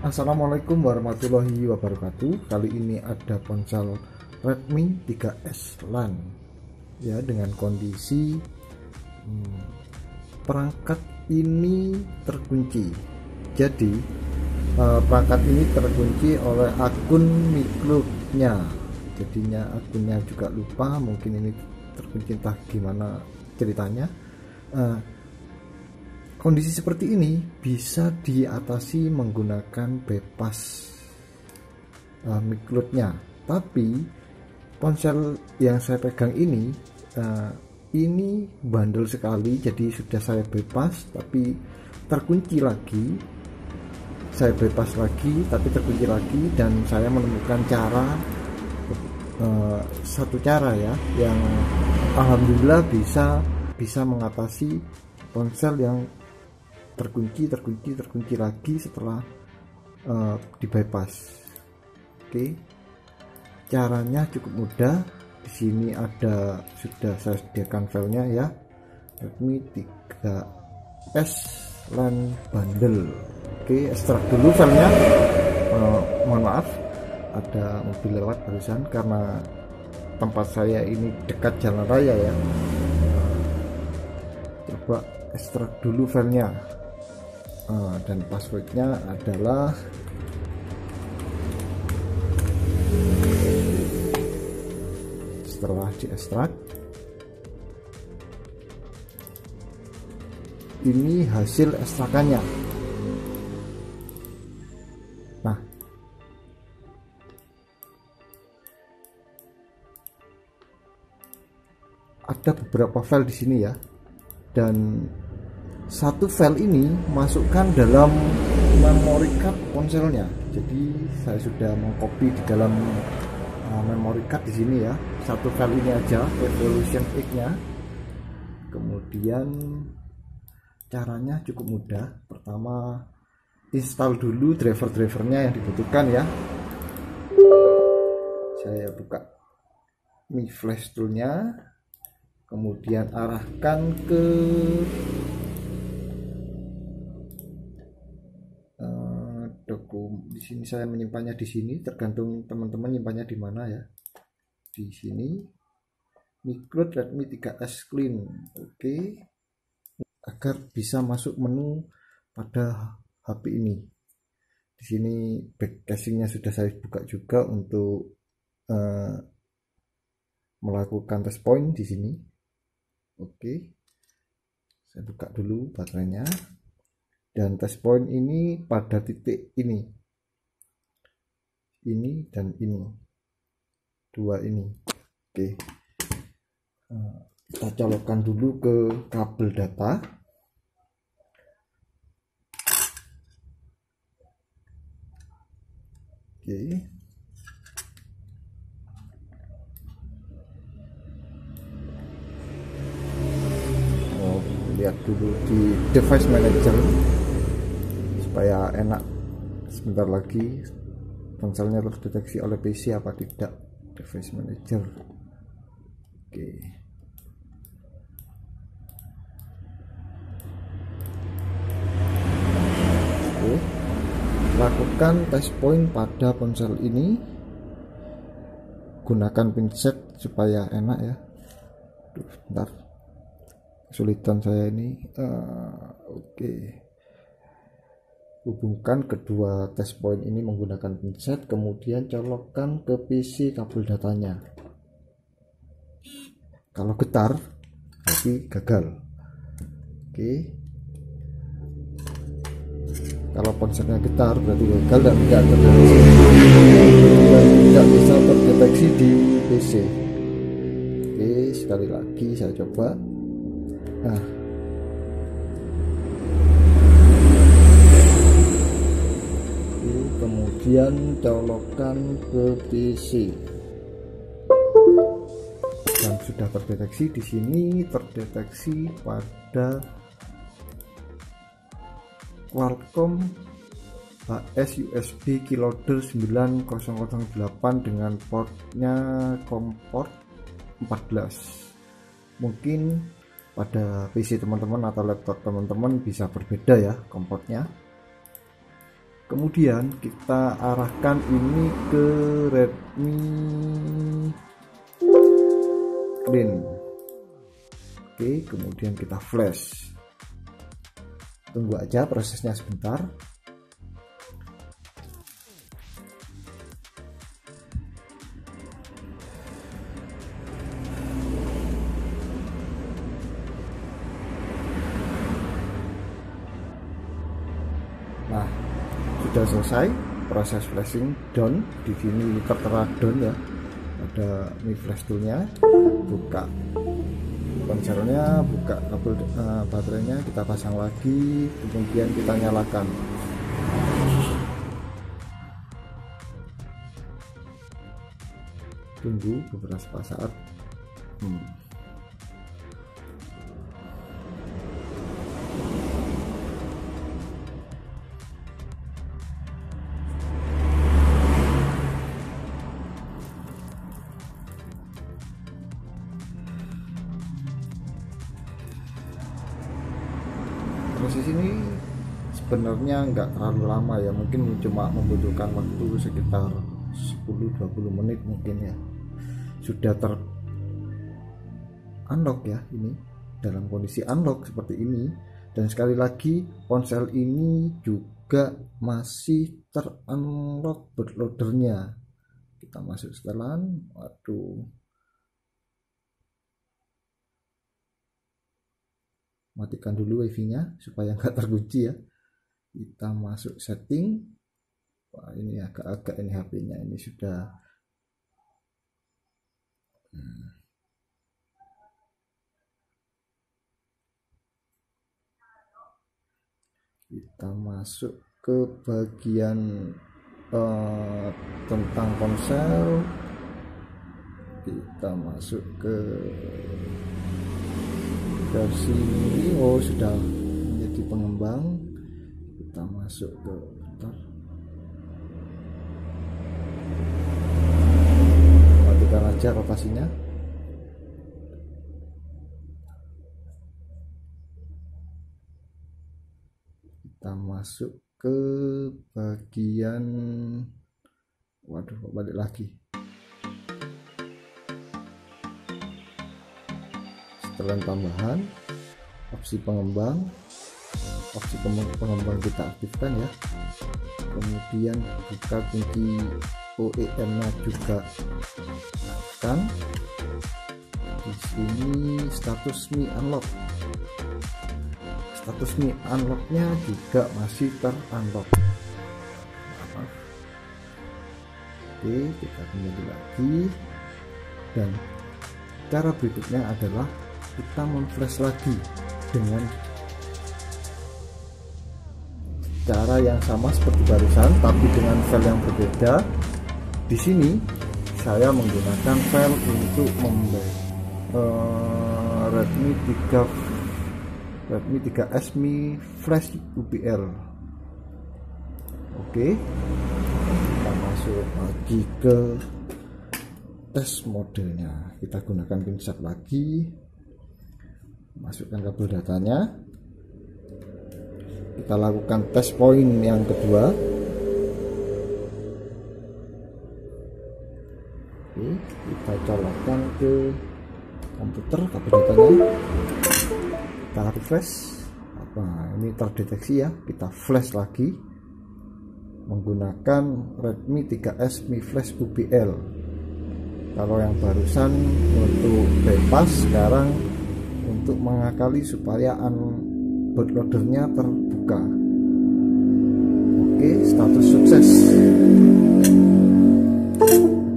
Assalamualaikum warahmatullahi wabarakatuh. Kali ini ada ponsel Redmi 3S LAN ya, dengan kondisi perangkat ini terkunci. Jadi perangkat ini terkunci oleh akun Micloud-nya. Jadinya akunnya juga lupa, mungkin ini terkunci, entah gimana ceritanya. Kondisi seperti ini bisa diatasi menggunakan bypass Micloud-nya. Tapi ponsel yang saya pegang ini bandel sekali, jadi sudah saya bypass tapi terkunci lagi. Saya bypass lagi tapi terkunci lagi, dan saya menemukan satu cara ya, yang alhamdulillah bisa mengatasi ponsel yang terkunci lagi setelah di bypass. Oke, caranya cukup mudah. Di sini sudah saya sediakan filenya ya, Redmi 3S LAN bundle. Oke, ekstrak dulu filenya. Mohon maaf, ada mobil lewat barusan karena tempat saya ini dekat jalan raya ya. Coba ekstrak dulu filenya. Dan passwordnya adalah setelah diekstrak, ini hasil ekstrakannya. Nah, ada beberapa file di sini ya, dan satu file ini masukkan dalam memory card ponselnya. Jadi saya sudah mengcopy di dalam memory card di sini ya. Satu file ini aja, Evolution X-nya. Kemudian caranya cukup mudah. Pertama, install dulu driver-drivernya yang dibutuhkan ya. Saya buka Mi Flash Tool-nya, kemudian arahkan ke di sini. Saya menyimpannya di sini, tergantung teman-teman nyimpannya di mana ya. Di sini Micloud Redmi 3S Clean. Oke, agar bisa masuk menu pada HP ini. Di sini back casingnya sudah saya buka juga untuk melakukan test point di sini. Oke, saya buka dulu baterainya, dan test point ini pada titik ini dan ini, dua ini. Oke, kita colokkan dulu ke kabel data. Oke, lihat dulu di device manager supaya enak. Sebentar lagi ponselnya terdeteksi oleh PC apa tidak. Device manager. Oke, lakukan test point pada ponsel ini. Gunakan pinset supaya enak ya. Bentar, kesulitan saya ini. Oke, hubungkan kedua test point ini menggunakan pinset, kemudian colokkan ke PC kabel datanya. Kalau getar berarti gagal. Oke, kalau ponselnya getar berarti gagal dan tidak bisa terdeteksi di PC. Oke, sekali lagi saya coba. Nah, kemudian colokkan ke PC, dan sudah terdeteksi. Di sini terdeteksi pada Qualcomm HS USB keylogger 9008 dengan portnya COM-port 14. Mungkin pada PC teman-teman atau laptop teman-teman bisa berbeda ya COM-portnya. Kemudian kita arahkan ini ke Redmi Clean. Oke, kemudian kita flash. Tunggu aja prosesnya sebentar. Nah, sudah selesai proses flashing down. Di sini tertera down ya, ada Mi Flash toolnya. Buka ponselnya, buka kabel baterainya, kita pasang lagi, kemudian kita nyalakan. Tunggu beberapa saat. Proses ini sebenarnya nggak terlalu lama ya, mungkin cuma membutuhkan waktu sekitar 10-20 menit mungkin ya. Sudah ter unlock ya, ini dalam kondisi unlock seperti ini. Dan sekali lagi ponsel ini juga masih ter-unlock bootloadernya. Kita masuk setelan. Waduh, matikan dulu wifi-nya supaya nggak terkunci ya. Kita masuk setting. Wah, ini agak-agak ini HP-nya ini sudah kita masuk ke bagian tentang ponsel. Kita masuk ke versi sudah menjadi pengembang. Kita masuk ke matikan aja rotasinya. Kita masuk ke bagian balik lagi. Setelan tambahan, opsi pengembang kita aktifkan ya. Kemudian buka kunci OEM nya juga aktifkan. Di sini status Mi unlock, status Mi unlocknya juga masih ter-unlock. Oke, kita kembali lagi, dan cara berikutnya adalah kita memflash lagi dengan cara yang sama seperti barusan, tapi dengan file yang berbeda. Di sini saya menggunakan file untuk Redmi 3S Mi Flash UPL. Oke, kita masuk lagi ke tes modenya. Kita gunakan pinset lagi, masukkan kabel datanya. Kita lakukan tes point yang kedua. Oke, kita colokkan ke komputer kabel datanya. Kita refresh. Ini terdeteksi ya. Kita flash lagi menggunakan Redmi 3S Mi Flash UPL. Kalau yang barusan untuk bypass, sekarang untuk mengakali supaya bootloadernya terbuka. Oke, status sukses.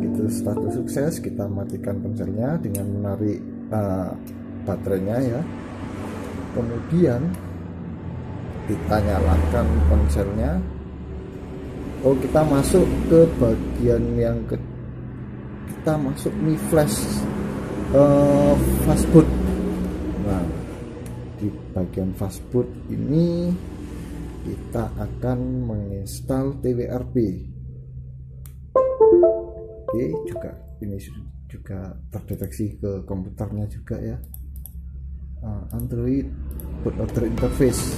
Itu status sukses. Kita matikan ponselnya dengan menarik baterainya ya. Kemudian kita nyalakan ponselnya. Kita masuk ke bagian yang kita masuk Mi Flash fastboot. Nah, di bagian fastboot ini kita akan menginstal TWRP. Oke, juga ini juga terdeteksi ke komputernya juga ya. Android bootloader interface.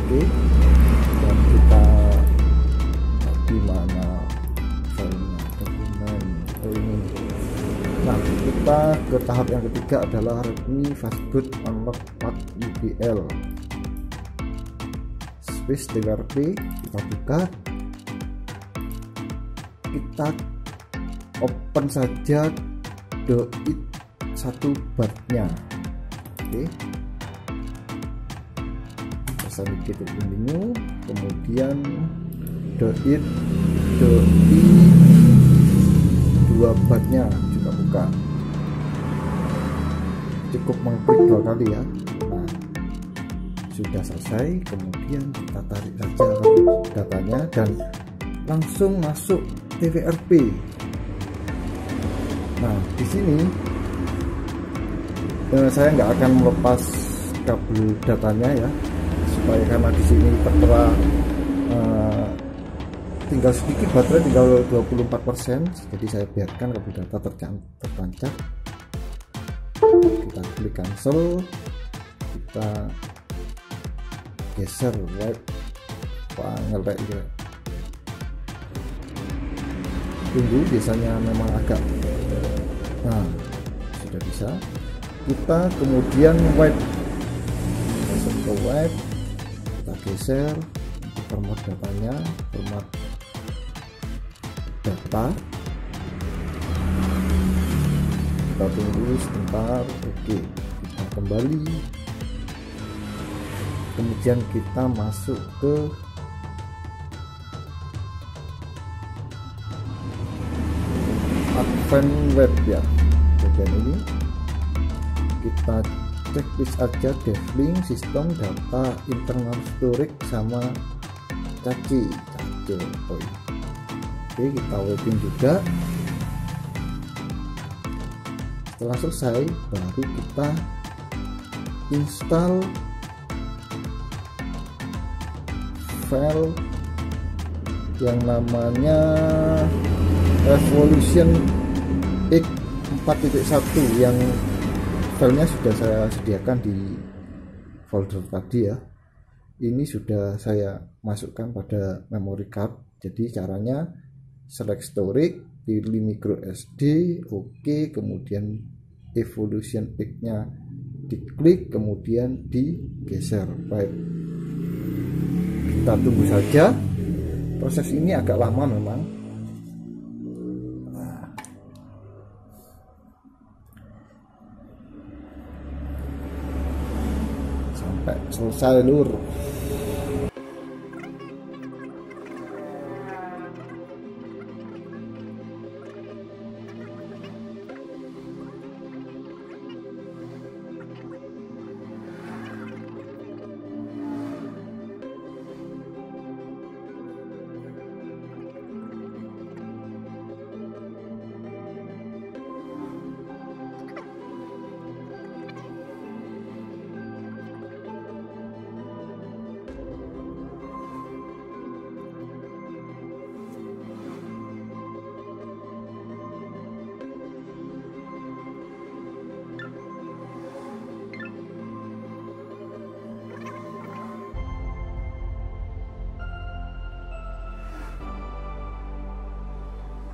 Oke, Oke, dan kita di mana filenya, dokumen, ini. Nah, kita ke tahap yang ketiga adalah Redmi Fastboot Unlock 4 UBL space TWRP. Kita buka, kita open saja doit 1 batnya. Oke, sedikit menu, kemudian doit 2 batnya juga buka. Cukup mengklik 2 kali ya. Nah, sudah selesai. Kemudian kita tarik saja datanya dan langsung masuk TWRP. Nah, di sini saya nggak akan melepas kabel datanya ya, supaya karena di sini tertera tinggal sedikit baterai, tinggal 24%, jadi saya biarkan kabel data tertancap. Kita klik cancel, kita geser wipe, ngelek gitu. Tunggu, biasanya memang agak, nah sudah bisa. Kita kemudian wipe, masuk ke wipe, kita geser untuk format datanya, format data. Kita tunggu sebentar. Oke, kita kembali, kemudian kita masuk ke Advanced Web ya. Bagian ini kita checklist aja devlink, sistem data, internal storage sama cache. Oke, kita waiting juga. Setelah selesai, baru kita install file yang namanya Evolution X 4.1 yang filenya sudah saya sediakan di folder tadi ya. Ini sudah saya masukkan pada memory card. Jadi caranya select storage, pilih micro SD, oke, kemudian Evolution X nya diklik, kemudian digeser. Baik, kita tunggu saja. Proses ini agak lama memang. Sampai selesai lur.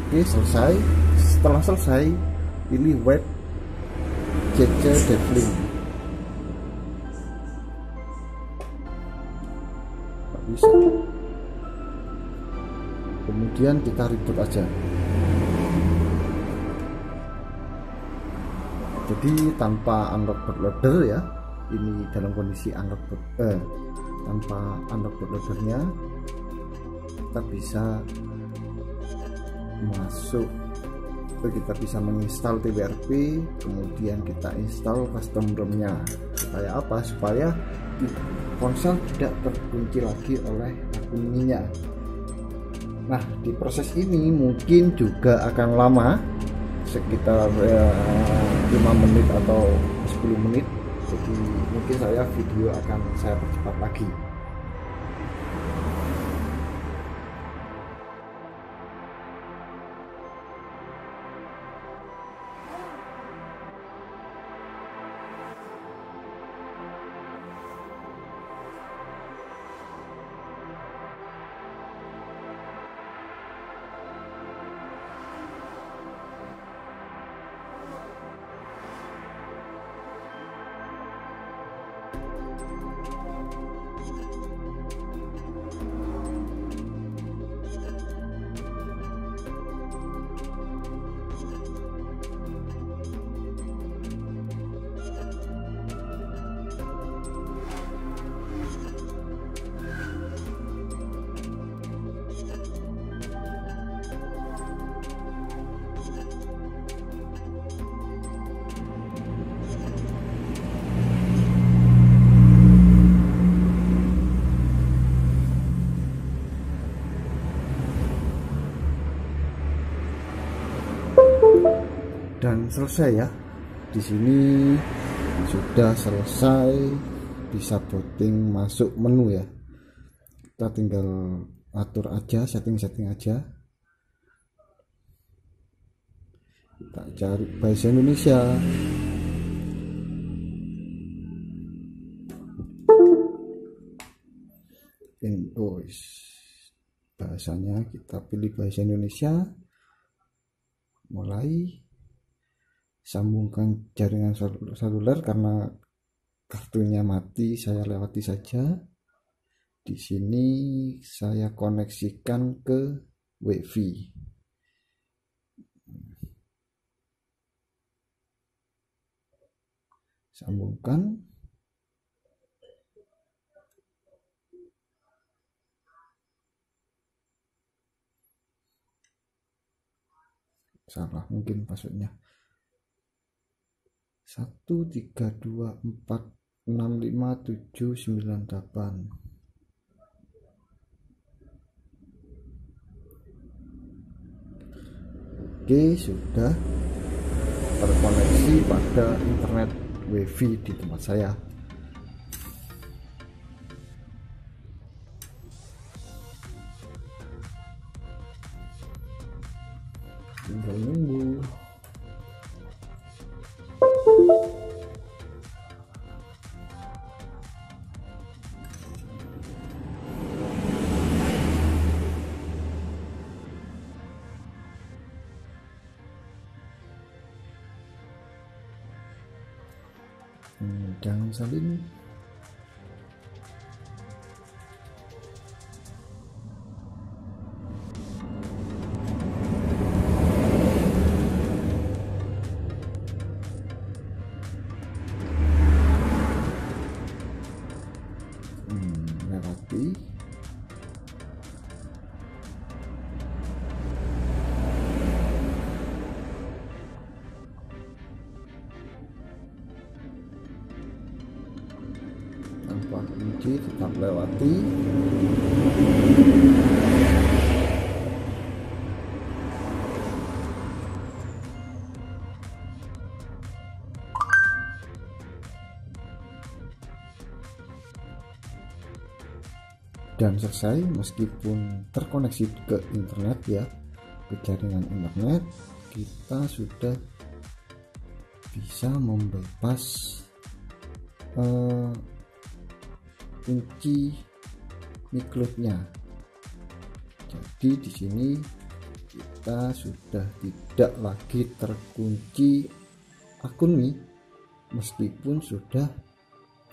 Oke, selesai. Setelah selesai, pilih web CC devlink. Nggak bisa. Kemudian kita reboot aja. Jadi tanpa unlock bootloader ya. Ini dalam kondisi unlock tanpa unlock bootloadernya, kita bisa masuk, kita bisa menginstal TWRP, kemudian kita install custom ROM-nya. Supaya apa? Supaya ponsel tidak terkunci lagi oleh akunnya. Nah, di proses ini mungkin juga akan lama, sekitar 5 menit atau 10 menit. Jadi mungkin video akan saya percepat lagi. Dan selesai ya. Di sini sudah selesai, bisa booting masuk menu ya. Kita tinggal atur aja, setting aja. Kita cari bahasa Indonesia. Bahasanya kita pilih bahasa Indonesia. Mulai. Sambungkan jaringan seluler karena kartunya mati, saya lewati saja. Di sini saya koneksikan ke WiFi. Sambungkan. Salah mungkin passwordnya. 132465798. Oke, sudah terkoneksi pada internet WiFi di tempat saya. Tinggal nunggu. Jangan salin. Lewati. Tanpa kunci tetap lewati. Dan selesai, meskipun terkoneksi ke internet ya, ke jaringan internet, kita sudah bisa membypass kunci micloud-nya. Jadi di sini kita sudah tidak lagi terkunci akun Mi, meskipun sudah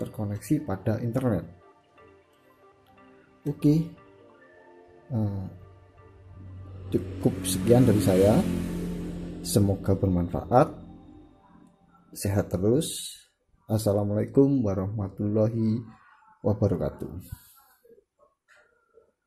terkoneksi pada internet. Oke, cukup sekian dari saya. Semoga bermanfaat. Sehat terus. Assalamualaikum warahmatullahi wabarakatuh.